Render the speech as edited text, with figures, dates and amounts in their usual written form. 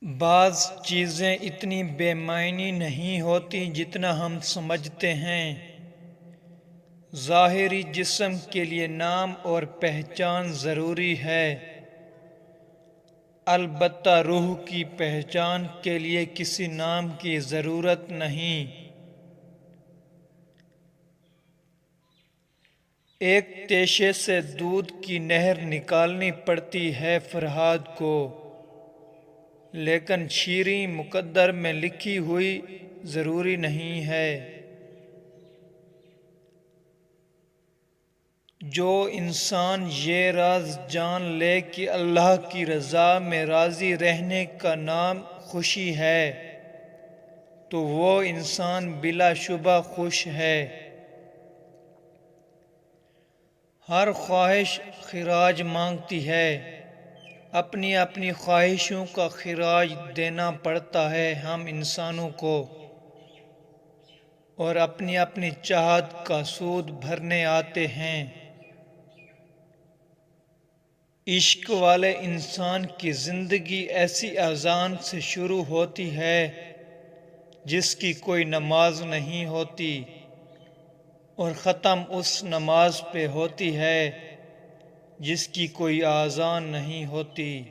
بعض چیزیں اتنی بے معنی نہیں ہوتی جتنا ہم سمجھتے ہیں۔ ظاہری جسم کے لیے نام اور پہچان ضروری ہے، البتہ روح کی پہچان کے لیے کسی نام کی ضرورت نہیں۔ ایک تیشے سے دودھ کی نہر نکالنی پڑتی ہے فرہاد کو، لیکن شیریں مقدر میں لکھی ہوئی ضروری نہیں ہے۔ جو انسان یہ راز جان لے کہ اللہ کی رضا میں راضی رہنے کا نام خوشی ہے، تو وہ انسان بلا شبہ خوش ہے۔ ہر خواہش خراج مانگتی ہے، اپنی اپنی خواہشوں کا خراج دینا پڑتا ہے ہم انسانوں کو، اور اپنی اپنی چاہت کا سود بھرنے آتے ہیں۔ عشق والے انسان کی زندگی ایسی اذان سے شروع ہوتی ہے جس کی کوئی نماز نہیں ہوتی، اور ختم اس نماز پہ ہوتی ہے جس کی کوئی اذان نہیں ہوتی۔